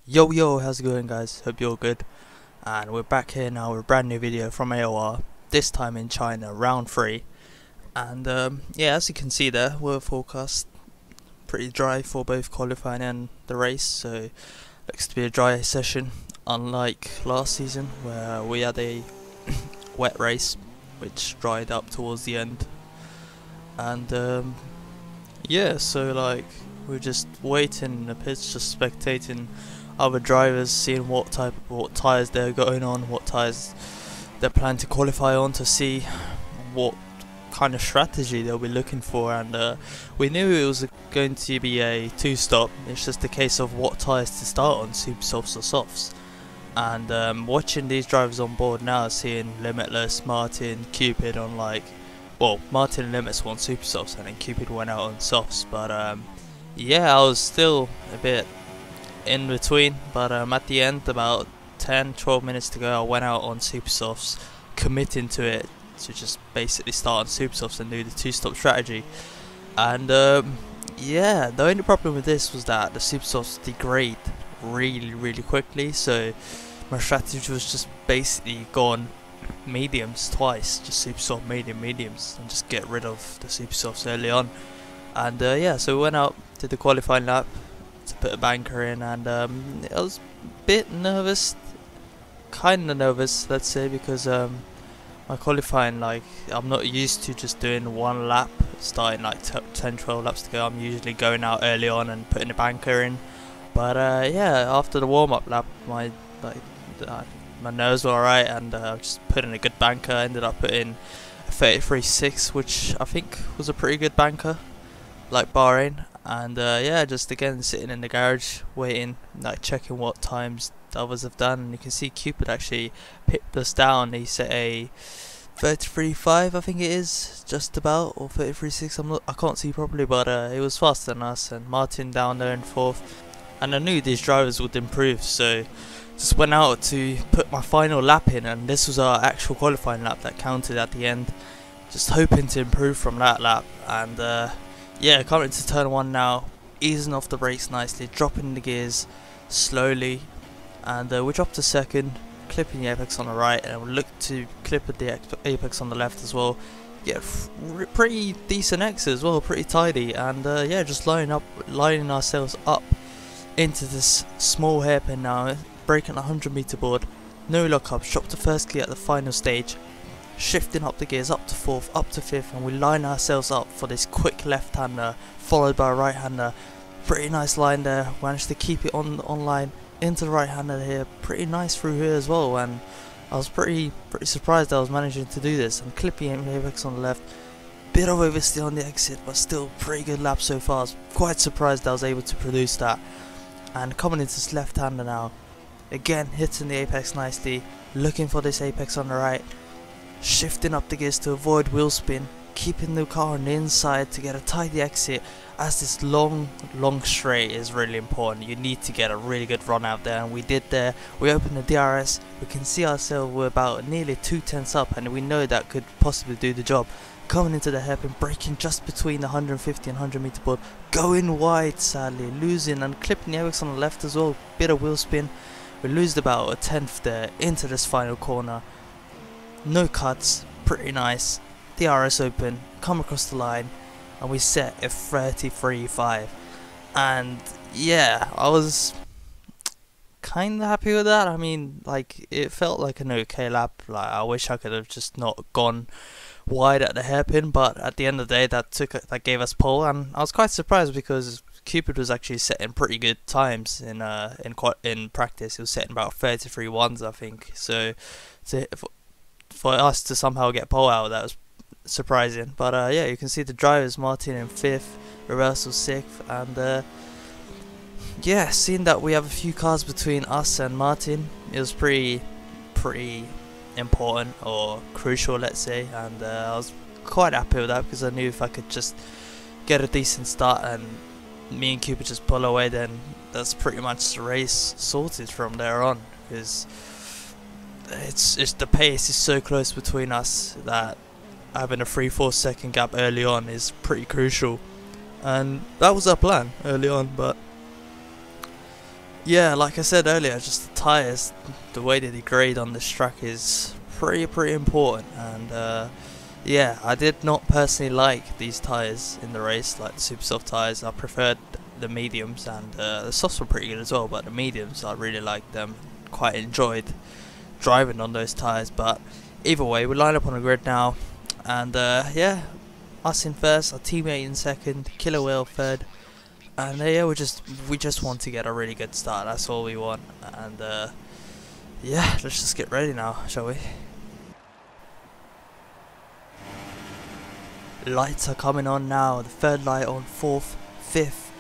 Yo yo, how's it going guys? Hope you're all good. And we're back here now with a brand new video from AOR, this time in China, round 3. And yeah, as you can see there, weather forecast pretty dry for both qualifying and the race, so looks to be a dry session, unlike last season where we had a wet race which dried up towards the end. And yeah, so like we're just waiting in the pits, just spectating other drivers, seeing what tyres they're going on, what tyres they're planning to qualify on, to see what kind of strategy they'll be looking for. And we knew it was going to be a two-stop. It's just a case of what tyres to start on, super softs or softs. And watching these drivers on board now, seeing Limitless, Martin, Cupid on Martin and Limits won super softs and then Cupid went out on softs. But yeah, I was still a bit in between, but at the end, about 10-12 minutes to go, I went out on super softs, committing to it, to just basically start on super softs and do the two-stop strategy. And yeah, the only problem with this was that the super softs degrade really quickly, so my strategy was just basically go on mediums twice, just super soft mediums, and just get rid of the super softs early on. And yeah, so we went out, did the qualifying lap to put a banker in, and I was a bit nervous, kinda nervous, let's say, because my qualifying, I'm not used to just doing one lap, starting 10-12 laps to go. I'm usually going out early on and putting a banker in. But yeah, after the warm-up lap, my nerves were alright, and just put in a good banker. Ended up putting a 33.6, which I think was a pretty good banker, like Bahrain. And yeah, just again sitting in the garage waiting, checking what times the others have done. And you can see Cupid actually picked us down. He set a 33.5, I think it is, just about, or 33.6. I can't see properly, but it was faster than us. And Martin down there in 4th. And I knew these drivers would improve, so just went out to put my final lap in, and this was our actual qualifying lap that counted at the end. Just hoping to improve from that lap. And yeah, coming into turn 1 now, easing off the brakes nicely, dropping the gears slowly, and we dropped to 2nd, clipping the apex on the right, and we'll look to clip at the apex on the left as well. Get pretty decent X as well, pretty tidy, and yeah, just lining ourselves up into this small hairpin now, breaking a 100-meter board, no lockups, drop to first gear at the final stage, shifting up the gears up to 4th, up to 5th, and we line ourselves up for this quick left-hander followed by a right-hander. Pretty nice line there, managed to keep it on line into the right-hander here, pretty nice through here as well. And I was pretty surprised I was managing to do this, and clipping apex on the left, bit of oversteer on the exit, but still pretty good lap so far. I was quite surprised I was able to produce that. And coming into this left-hander now, again hitting the apex nicely, looking for this apex on the right, shifting up the gears to avoid wheel spin, keeping the car on the inside to get a tidy exit, as this long straight is really important. You need to get a really good run out there, and we did there. We opened the DRS, we can see ourselves we're about nearly 2/10 up, and we know that could possibly do the job. Coming into the hairpin, braking just between the 150 and 100-meter board, going wide sadly, losing and clipping the apex on the left as well, bit of wheel spin. We lose about a 10th there into this final corner. No cuts, pretty nice, DRS open, come across the line, and we set a 33.5. And yeah, I was kind of happy with that. I mean, it felt like an okay lap. I wish I could have just not gone wide at the hairpin, but at the end of the day, that gave us pole. And I was quite surprised because Cupid was actually setting pretty good times in practice. He was setting about 33.1s, I think. So for us to somehow get pole out, that was surprising. But yeah, you can see the drivers, Martin in 5th, Reversal 6th, and yeah, seeing that we have a few cars between us and Martin, it was pretty important, or crucial, let's say. And I was quite happy with that, because I knew if I could just get a decent start and me and Cupid just pull away, then that's pretty much the race sorted from there on, because it's the pace is so close between us that having a 3-4 second gap early on is pretty crucial. And that was our plan early on, but yeah, like I said earlier, just the tyres, the way they degrade on this track is pretty important. And yeah, I did not personally like these tyres in the race, like the super soft tyres. I preferred the mediums, and the softs were pretty good as well, but the mediums, I really liked them. Quite enjoyed driving on those tyres. But either way, we line up on the grid now, and yeah, us in first, our teammate in second, Killer Whale third, and yeah, we just want to get a really good start. That's all we want. And yeah, let's just get ready now, shall we? Lights are coming on now. The third light on, fourth, fifth.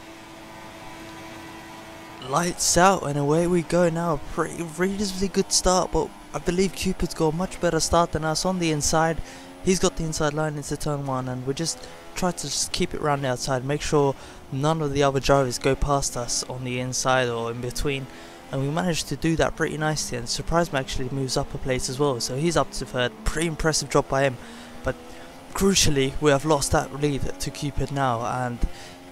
Lights out, and away we go now. Pretty reasonably good start, but I believe Cupid's got a much better start than us on the inside. He's got the inside line into turn one, and we just try to just keep it round the outside, make sure none of the other drivers go past us on the inside or in between. And we managed to do that pretty nicely, and Surprisme actually moves up a place as well, so he's up to third. Pretty impressive job by him. But crucially, we have lost that lead to Cupid now, and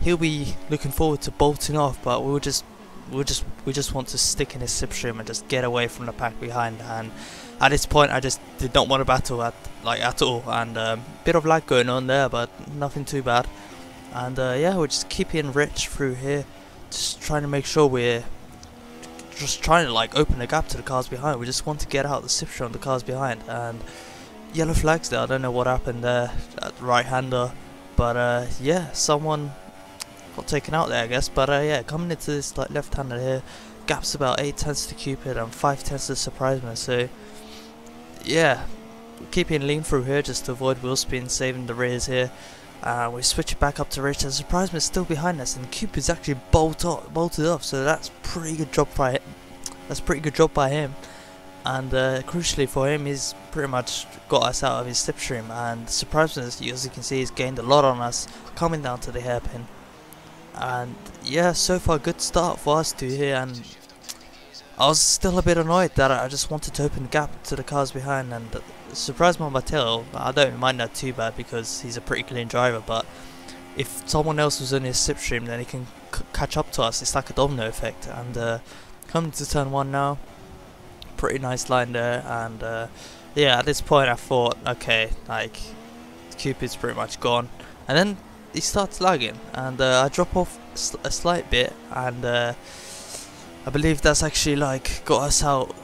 he'll be looking forward to bolting off, but we just want to stick in his slipstream and just get away from the pack behind. And at this point, I just did not want to battle at all, and bit of lag going on there, but nothing too bad. And yeah, we're just keeping rich through here, just trying to make sure we're just trying to like open a gap to the cars behind. We just want to get out the slipstream on the cars behind. And yellow flags there. I don't know what happened there at the right hander, but yeah, someone got taken out there, I guess. But yeah, coming into this like left hander here, gaps about 8 tenths to Cupid and 5 tenths to Surprisme. So yeah, keeping lean through here just to avoid wheel spin, saving the rears here. We switch it back up to Rich, and Surprisme is still behind us, and Cupid's actually bolted off. So that's pretty good job by him. That's pretty good job by him. And crucially for him, he's pretty much got us out of his slipstream. And Surprisme, as you can see, he's gained a lot on us, coming down to the hairpin. And yeah, so far good start for us two here. And I was still a bit annoyed that I just wanted to open the gap to the cars behind. And Surprisme on my tail, I don't mind that too bad because he's a pretty clean driver. But if someone else was in his slipstream, then he can catch up to us. It's like a domino effect. And coming to turn one now. Pretty nice line there. And yeah, at this point I thought, okay, like Cupid's pretty much gone. And then he starts lagging, and I drop off a slight bit, and I believe that's actually like got us out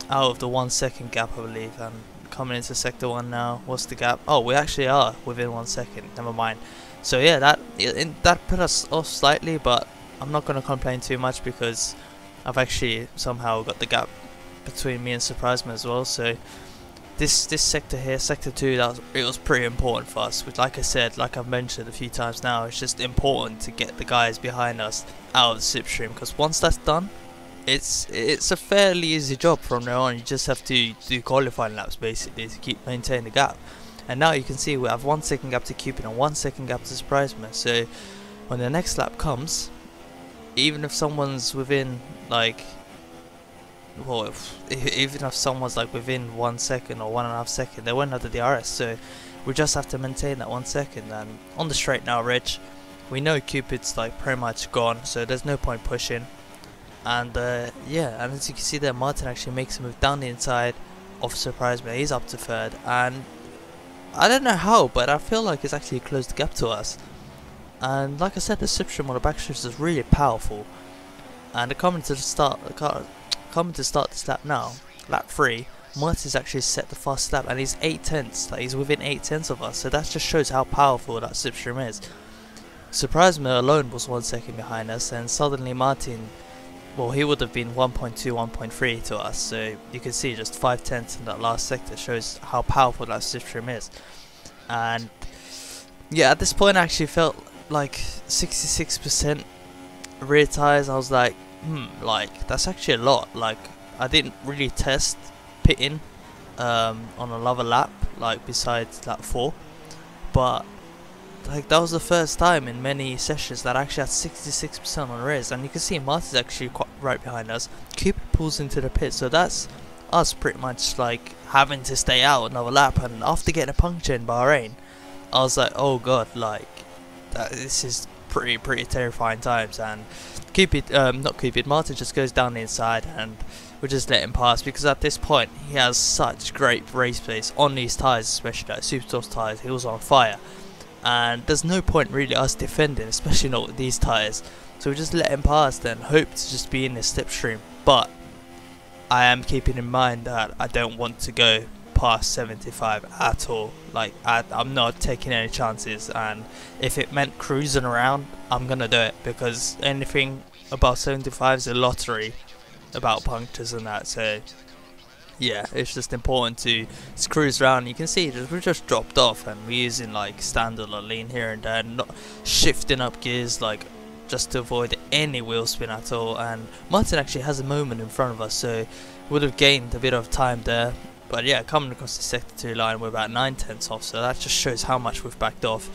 of the 1 second gap, I believe. And coming into sector 1 now. What's the gap? Oh, we actually are within 1 second. Never mind. So yeah, that put us off slightly, but I'm not gonna complain too much because I've actually somehow got the gap between me and Surprisme as well. So this sector here, sector 2, it was pretty important for us. Which, like I said, like I've mentioned a few times now, it's just important to get the guys behind us out of the slipstream, because once that's done, it's a fairly easy job from now on. You just have to do qualifying laps basically to keep maintaining the gap. And now you can see we have 1 second gap to Cupid and 1 second gap to Surprisme. So when the next lap comes, even if someone's within like, well, even if someone's like within 1 second or 1.5 seconds, they won't have the DRS. So we just have to maintain that 1 second. And on the straight now, Rich, we know Cupid's like pretty much gone, so there's no point pushing. And yeah, and as you can see there, Martin actually makes a move down the inside of Surprisme. He's up to third, and I don't know how, but I feel like it's actually closed the gap to us. And like I said, the slipstream on the backstretch is really powerful. And coming to start this lap now, lap 3, Martin's actually set the fastest lap, and he's 8 tenths. Like, he's within 8 tenths of us. So that just shows how powerful that slipstream is. Surprisme alone was 1 second behind us, and suddenly Martin, well, he would have been 1.2, 1.3 to us. So you can see just 5 tenths in that last sector shows how powerful that slipstream is. And yeah, at this point I actually felt like 66% rear tires. I was like, like that's actually a lot. Like, I didn't really test pitting on another lap, like besides lap 4, but like that was the first time in many sessions that I actually had 66% on rears. And you can see Martin's actually quite right behind us. Cupid pulls into the pit, so that's us pretty much like having to stay out another lap. And after getting a puncture in Bahrain, I was like, oh god, like this is pretty terrifying times. And Martin just goes down the inside, and we just let him pass, because at this point he has such great race pace on these tyres, especially like Supersoft tyres. He was on fire, and there's no point really us defending, especially not with these tyres. So we just let him pass, then hope to just be in the slipstream. But I am keeping in mind that I don't want to go past 75 at all. Like I'm not taking any chances, and if it meant cruising around, I'm gonna do it, because anything above 75 is a lottery about punctures and that. So yeah, it's just important to cruise around. You can see we just dropped off, and we're using like standard or lean here and there, not shifting up gears like just to avoid any wheel spin at all. And Martin actually has a moment in front of us, so would have gained a bit of time there. But yeah, coming across the sector 2 line, we're about 9/10 off, so that just shows how much we've backed off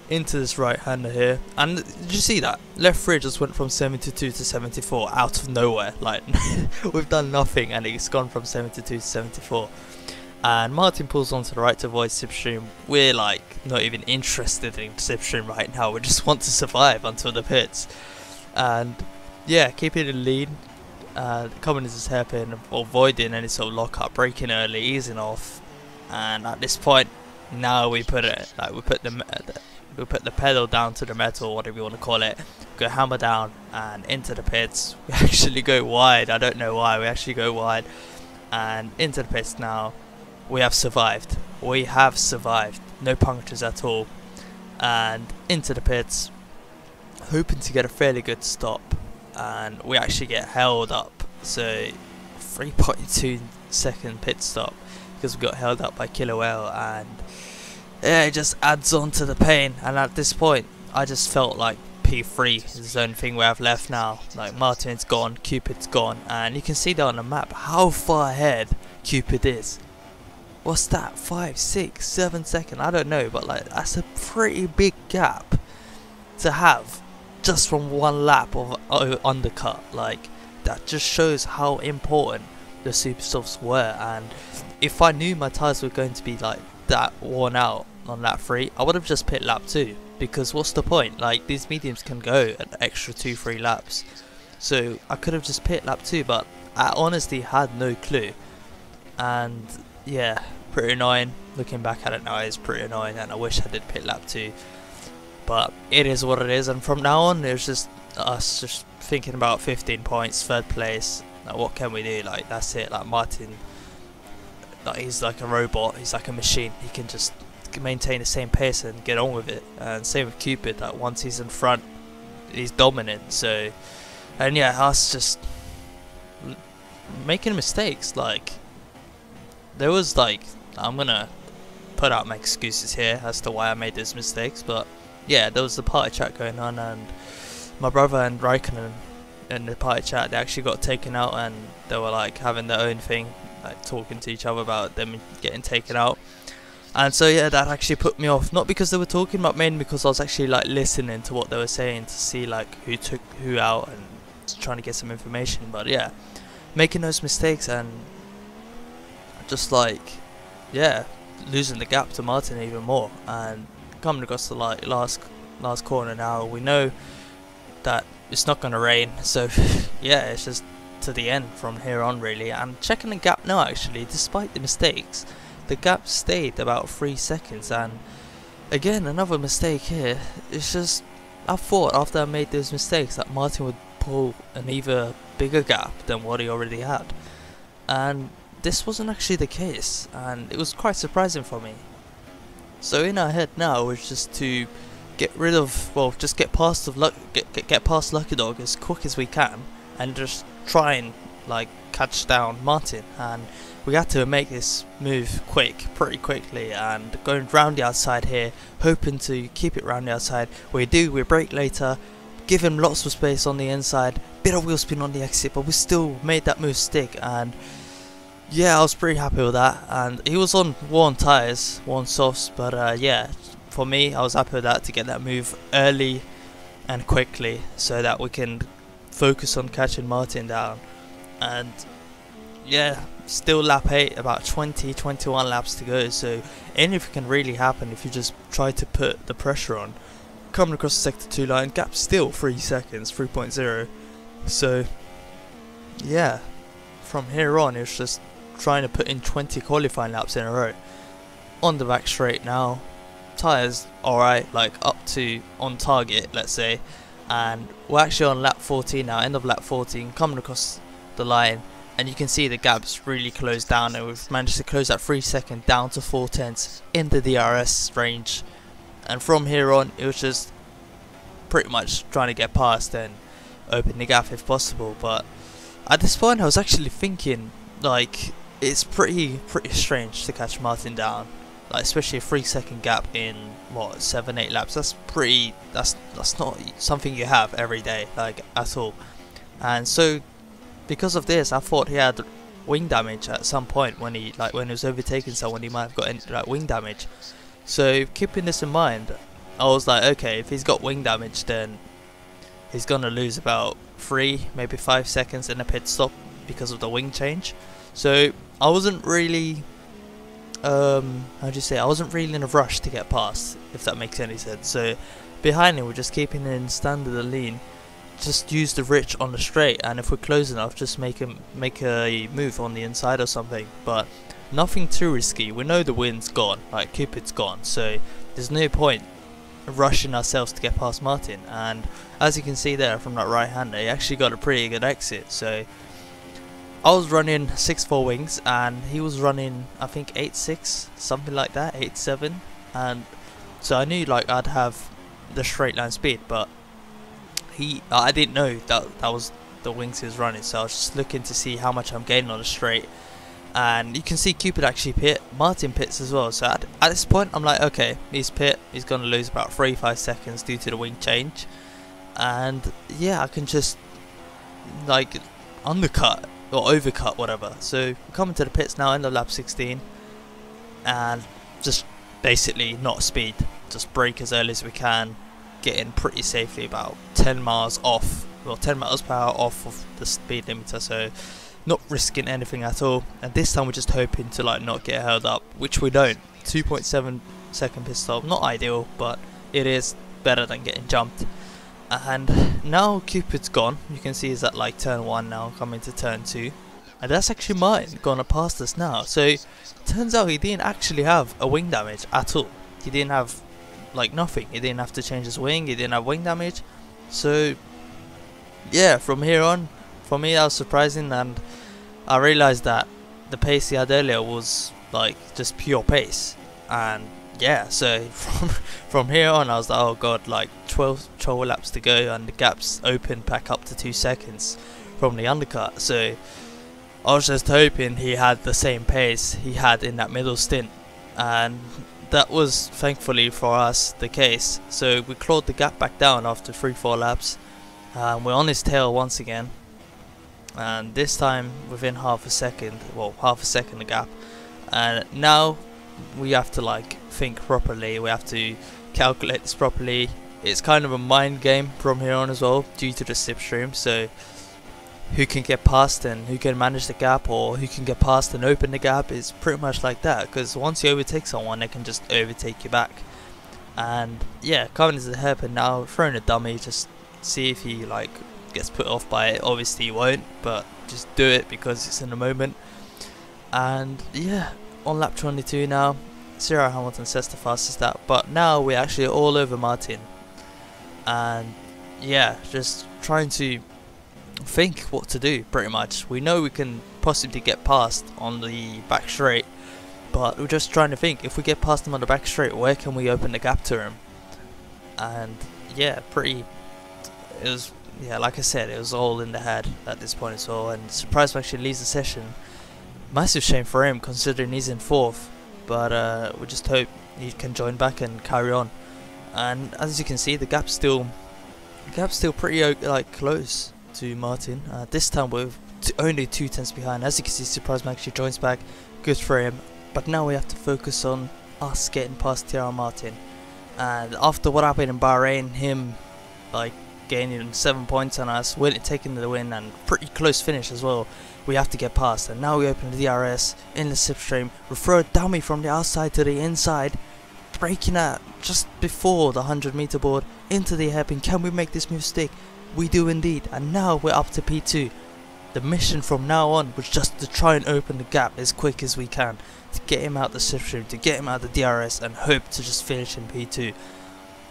into this right-hander here. And did you see that? Left rear just went from 72 to 74 out of nowhere. Like, we've done nothing, and it's gone from 72 to 74. And Martin pulls onto the right to avoid slipstream. We're like not even interested in slipstream right now. We just want to survive until the pits. And yeah, keeping it lean. Coming as his hairpin, avoiding any sort of lockup, braking early, easing off. And at this point, now we put the pedal down to the metal, whatever you want to call it. Go hammer down and into the pits. We actually go wide. I don't know why. We actually go wide and into the pits now. We have survived. We have survived. No punctures at all. And into the pits, hoping to get a fairly good stop. And we actually get held up. So 3.2 second pit stop, because we got held up by Killer Whale. And yeah, it just adds on to the pain. And at this point, I just felt like P3 is the only thing we have left now. Like, Martin's gone, Cupid's gone, and you can see there on the map how far ahead Cupid is. What's that? 5, 6, 7 seconds? I don't know, but like that's a pretty big gap to have just from one lap of undercut. Like, that just shows how important the super softs were. And if I knew my tyres were going to be like that worn out on lap 3, I would have just pit lap 2, because what's the point? Like, these mediums can go an extra 2-3 laps, so I could have just pit lap 2, but I honestly had no clue. And yeah, pretty annoying. Looking back at it now, it's pretty annoying, and I wish I did pit lap 2, but it is what it is. And from now on, it was just us just thinking about 15 points, 3rd place. Like, what can we do? Like, that's it. Like, Martin, like, he's like a robot, he's like a machine. He can just maintain the same pace and get on with it. And same with Cupid, that once he's in front, he's dominant. So, and yeah, us just making mistakes. Like, there was like, I'm gonna put out my excuses here as to why I made those mistakes, but yeah, there was the party chat going on, and my brother and Raikkonen in the party chat, they actually got taken out, and they were like having their own thing, like talking to each other about them getting taken out. And so yeah, that actually put me off, not because they were talking, but mainly because I was actually like listening to what they were saying to see like who took who out and trying to get some information. But yeah, making those mistakes and just like, yeah, losing the gap to Martin even more. And coming across the like last corner now, we know that it's not going to rain, so yeah, it's just to the end from here on really. And checking the gap now, actually, despite the mistakes, the gap stayed about 3 seconds. And again, another mistake here. It's just, I thought after I made those mistakes that Martin would pull an even bigger gap than what he already had, and this wasn't actually the case, and it was quite surprising for me. So in our head now is just to get rid of, well, just get past Lucky Dog as quick as we can, and just try and like catch down Martin. And we had to make this move pretty quickly, and going round the outside here, hoping to keep it round the outside. We brake later, give him lots of space on the inside, bit of wheel spin on the exit, but we still made that move stick. And yeah, I was pretty happy with that. And he was on worn tyres, worn softs, but yeah, for me, I was happy with that, to get that move early and quickly so that we can focus on catching Martin down. And yeah, still lap 8, about 20-21 laps to go, so anything can really happen if you just try to put the pressure on. coming across the sector 2 line, gap still 3 seconds, 3.0. So yeah, from here on it's just trying to put in 20 qualifying laps in a row. On the back straight now, tyres alright, like up to on target, let's say, and we're actually on lap 14 now, end of lap 14, coming across the line, and you can see the gap's really closed down, and we've managed to close that 3 second down to 4/10 in the DRS range. And from here on it was just pretty much trying to get past and open the gap if possible. But at this point I was actually thinking, like, it's pretty strange to catch Martin down, like especially a 3 second gap in what, 7-8 laps. That's not something you have every day, like, at all. And so because of this, I thought he had wing damage at some point when he was overtaking someone. He might have got like wing damage. So keeping this in mind, I was like, okay, if he's got wing damage, then he's gonna lose about 3, maybe 5 seconds in a pit stop because of the wing change. So I wasn't really I wasn't really in a rush to get past, if that makes any sense. So behind him, we're just keeping it in standard and lean, just use the rich on the straight, and if we're close enough, just make a move on the inside or something. But nothing too risky. We know the wind's gone, like Cupid's gone, so there's no point rushing ourselves to get past Martin. And as you can see there from that right hander, he actually got a pretty good exit. So I was running 6.4 wings and he was running, I think, 8.6, something like that, 8.7, and so I knew like I'd have the straight line speed, but I didn't know that was the wings he was running. So I was just looking to see how much I'm gaining on the straight, and you can see Cupid actually pit, Martin pits as well. So at this point I'm like, okay, he's pit, he's gonna lose about 3-5 seconds due to the wing change, and yeah, I can just like undercut or overcut, whatever. So we're coming to the pits now, end of lap 16, and just basically not speed, just brake as early as we can, get in pretty safely, about 10 miles off, well 10 miles per hour off of the speed limiter, so not risking anything at all. And this time we're just hoping to like not get held up, which we don't. 2.7 second pit stop, not ideal, but it is better than getting jumped. And now Cupid's gone, you can see he's at like turn 1 now, coming to turn 2, and that's actually Martin gonna past us now. So turns out he didn't actually have a wing damage at all. He didn't have like nothing, he didn't have to change his wing, he didn't have wing damage. So yeah, from here on, for me that was surprising, and I realized that the pace he had earlier was like just pure pace. And yeah, so from here on I was like, oh god, like 12 laps to go and the gap's open back up to 2 seconds from the undercut. So I was just hoping he had the same pace he had in that middle stint, and that was thankfully for us the case. So we clawed the gap back down after 3-4 laps, and we're on his tail once again, and this time within half a second the gap. And now we have to like think properly, we have to calculate this properly. It's kind of a mind game from here on as well, due to the slipstream. So who can get past and who can manage the gap, or who can get past and open the gap, is pretty much like that, because once you overtake someone they can just overtake you back. And yeah, coming into the hairpin now, throwing a dummy, just see if he like gets put off by it. Obviously he won't, but just do it because it's in the moment. And yeah, on lap 22 now, Cyril Hamilton sets the fastest lap, but now we're actually all over Martin. And yeah, just trying to think what to do pretty much. We know we can possibly get past on the back straight, but we're just trying to think, if we get past him on the back straight, where can we open the gap to him? And yeah, like I said, it was all in the head at this point as well. And surprised actually leads the session. Massive shame for him considering he's in 4th, but we just hope he can join back and carry on. And as you can see, the gap's still pretty like close to Martin. This time we're only 2 tenths behind. As you can see, Surprise Man actually joins back, good for him. But now we have to focus on us getting past Thierry Martin. And after what happened in Bahrain, him like gaining 7 points on us, taking the win, and pretty close finish as well, we have to get past. And now we open the DRS in the slipstream, we throw a dummy from the outside to the inside, braking at just before the 100-meter board into the hairpin. Can we make this move stick? We do indeed, and now we're up to P2. The mission from now on was just to try and open the gap as quick as we can, to get him out the slipstream, to get him out the DRS, and hope to just finish in P2.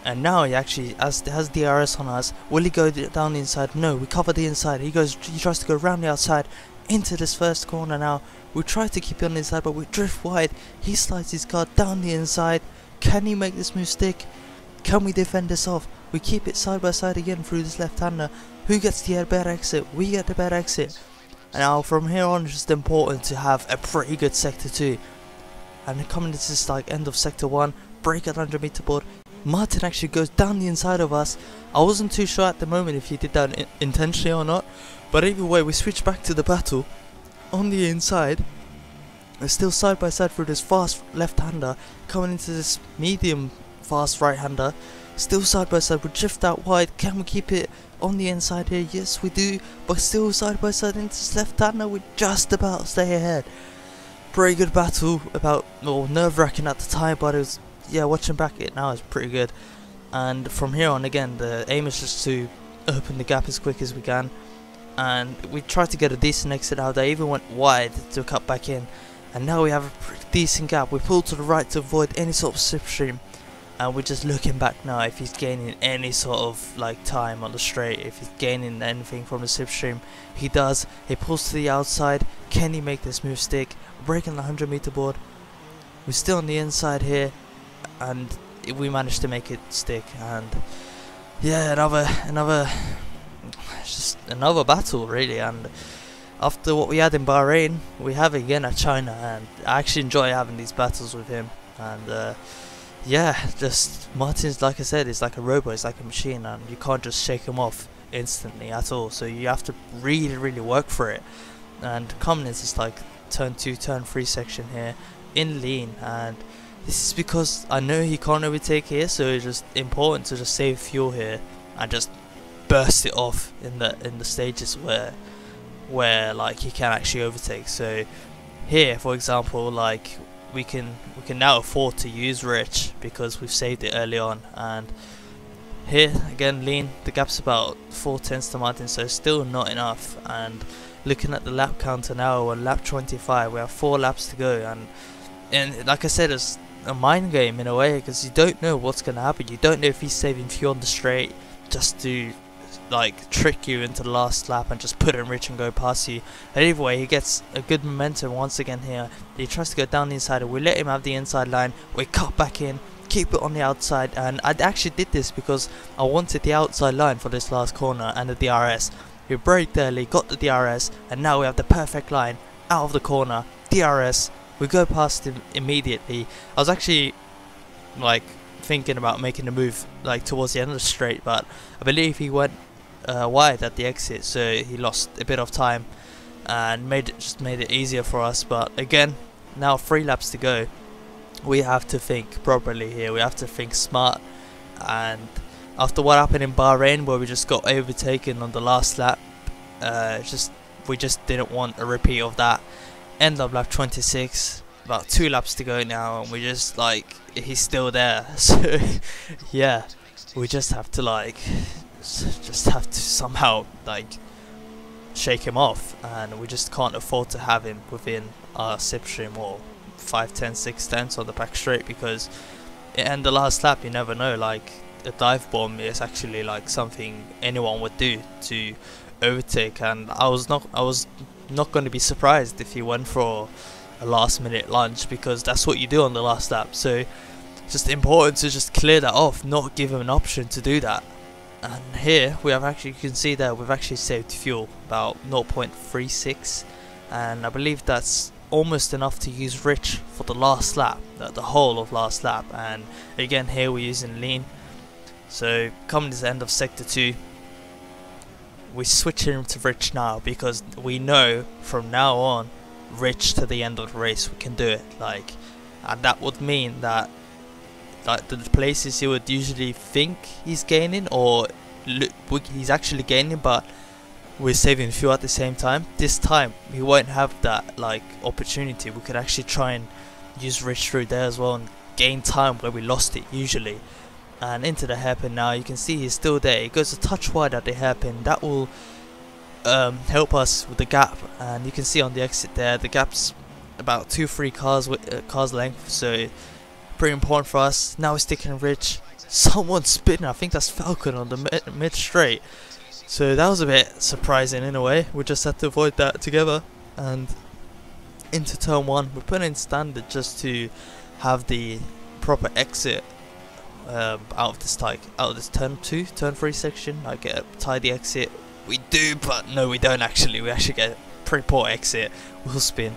And now he actually has DRS on us. Will he go down the inside? No, we cover the inside. He tries to go around the outside into this first corner now. We try to keep it on the inside, but we drift wide. He slides his car down the inside. Can he make this move stick? Can we defend this off? We keep it side by side again through this left-hander. Who gets the better exit? We get the better exit. And now from here on, it's just important to have a pretty good sector 2. And coming into this like end of sector 1, break at 100-meter board. Martin actually goes down the inside of us. I wasn't too sure at the moment if he did that intentionally or not. But either way, we switch back to the battle on the inside. We're still side by side through this fast left-hander, coming into this medium fast right-hander. Still side by side, we drift out wide. Can we keep it on the inside here? Yes, we do. But still side by side into this left-hander, we just about stay ahead. Pretty good battle, nerve-wracking at the time, but it was, yeah, watching back it now is pretty good. And from here on, again, the aim is just to open the gap as quick as we can. And we tried to get a decent exit out there, even went wide to cut back in. And now we have a pretty decent gap. We pull to the right to avoid any sort of slipstream. And we're just looking back now if he's gaining any sort of like time on the straight, if he's gaining anything from the slipstream. He does. He pulls to the outside. Can he make this move stick? Breaking the 100-meter board. We're still on the inside here, and we managed to make it stick. And yeah, just another battle really. And after what we had in Bahrain, we have again at China, and I actually enjoy having these battles with him. And yeah, just Martin's, like I said, is like a robot, it's like a machine, and you can't just shake him off instantly at all. So you have to really work for it. And coming into this like turn 2, turn 3 section here in lean, and this is because I know he can't overtake here, so it's just important to just save fuel here and just burst it off in the stages where like he can actually overtake. So here, for example, like we can now afford to use Rich because we've saved it early on. And here again, lean, the gap's about 4/10 to Martin, so still not enough. And looking at the lap counter now, on lap 25, we have 4 laps to go, and like I said, it's a mind game in a way, because you don't know what's going to happen. You don't know if he's saving fuel on the straight just to like trick you into the last lap and just put in Rich and go past you. But either way, he gets a good momentum once again here. He tries to go down the inside, and we let him have the inside line. We cut back in, keep it on the outside, and I actually did this because I wanted the outside line for this last corner and the DRS. We braked early, got the DRS, and now we have the perfect line out of the corner, DRS. We go past him immediately. I was actually like thinking about making a move like towards the end of the straight, but I believe he went wide at the exit, so he lost a bit of time and made it easier for us. But again, now 3 laps to go. We have to think properly here. We have to think smart. And after what happened in Bahrain, where we just got overtaken on the last lap, we just didn't want a repeat of that. End of lap 26, about 2 laps to go now, and we just like, he's still there. So yeah, we just have to somehow like shake him off, and we just can't afford to have him within our slipstream or 5/10, 6/10 on the back straight, because in the last lap you never know, like a dive bomb is actually like something anyone would do to overtake. And I was not going to be surprised if he went for a last minute lunge, because that's what you do on the last lap. So just important to just clear that off, not give him an option to do that. And here we have actually, you can see that we've actually saved fuel about 0.36, and I believe that's almost enough to use Rich for the last lap, the whole of last lap. And again, here we're using lean. So coming to the end of sector 2, we're switching to Rich now, because we know from now on, Rich to the end of the race, we can do it. Like, and that would mean that like the places he would usually think he's gaining, or he's actually gaining, but we're saving fuel at the same time. This time he won't have that like opportunity. We could actually try and use Rich through there as well and gain time where we lost it usually. And into the hairpin now, you can see he's still there. He goes a touch wide at the hairpin. That will help us with the gap, and you can see on the exit there the gap's about 2-3 cars length, so pretty important for us. Now we're sticking rich. Someone's spinning. I think that's Falcon on the mid straight, so that was a bit surprising in a way. We just had to avoid that together. And into turn 1, we're putting in standard just to have the proper exit out of this turn 2, turn 3 section. Like get a tidy exit. We do, but no, we don't actually. We actually get a pretty poor exit. We'll spin.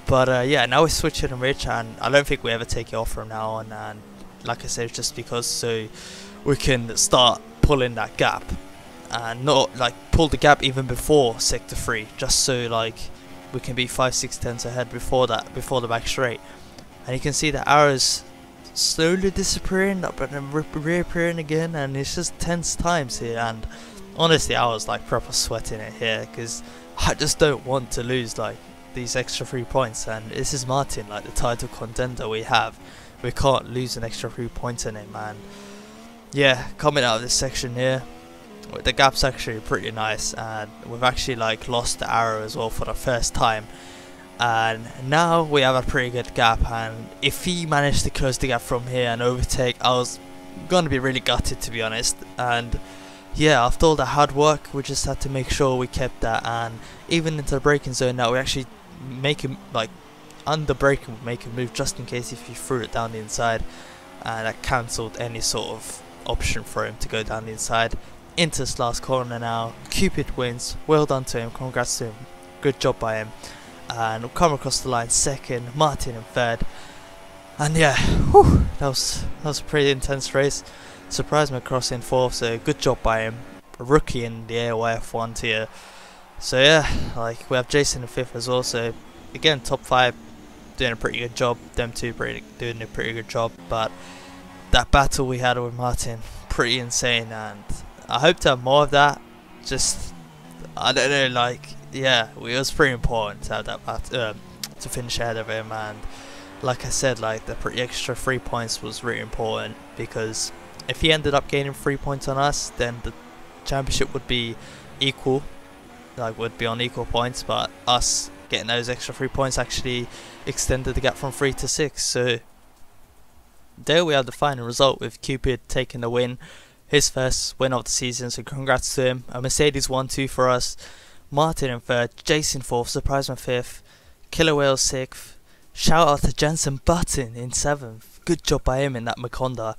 But yeah, now we're switching to rich, and I don't think we ever take it off from now on. And like I said, it's just because so we can start pulling that gap, and not like pull the gap even before sector 3, just so like we can be 5-6 tenths ahead before that, before the back straight. And you can see the arrows slowly disappearing, but then reappearing again, and it's just tense times here. And honestly, I was like proper sweating it here because I just don't want to lose like these extra 3 points. And this is Martin, like the title contender we have. We can't lose an extra 3 points in him. And yeah, coming out of this section here, the gap's actually pretty nice, and we've actually like lost the arrow as well for the first time. And now we have a pretty good gap, and if he managed to close the gap from here and overtake, I was gonna be really gutted, to be honest. And yeah, after all the hard work, we just had to make sure we kept that. And even into the braking zone now, we actually make him like under braking, make him move just in case if he threw it down the inside, and that cancelled any sort of option for him to go down the inside. Into this last corner now, Cupid wins. Well done to him, congrats to him, good job by him. And we'll come across the line second, Martin in third. And yeah, whew, that was a pretty intense race. Surprised McCross in fourth, so good job by him. A rookie in the AOR F1 tier. So yeah, like we have Jason in fifth as well. So again, top 5, doing a pretty good job. Them two doing a pretty good job. But that battle we had with Martin, pretty insane, and I hope to have more of that. Just I don't know, like yeah, it was pretty important to have that battle, to finish ahead of him. And like I said, like the extra 3 points was really important, because if he ended up gaining 3 points on us, then the championship would be equal, like would be on equal points. But us getting those extra 3 points actually extended the gap from 3 to 6. So there we have the final result, with Cupid taking the win, his first win of the season. So congrats to him. A Mercedes 1-2 for us, Martin in third, Jason fourth, Surprisement fifth, Killer Whale sixth. Shout out to Jensen Button in seventh. Good job by him in that Maconda.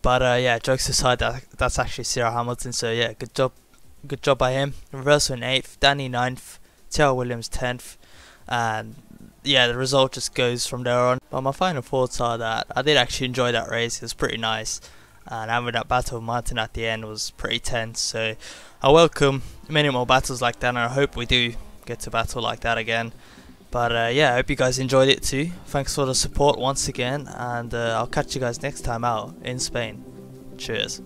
But yeah, jokes aside, that's actually Sarah Hamilton. So yeah, good job by him. Reversal in 8th, Danny 9th, T.R. Williams 10th. And yeah, the result just goes from there on. But my final thoughts are that I did actually enjoy that race. It was pretty nice, and having that battle with Martin at the end was pretty tense. So I welcome many more battles like that, and I hope we do get to battle like that again. But yeah, I hope you guys enjoyed it too. Thanks for the support once again, and I'll catch you guys next time out in Spain. Cheers.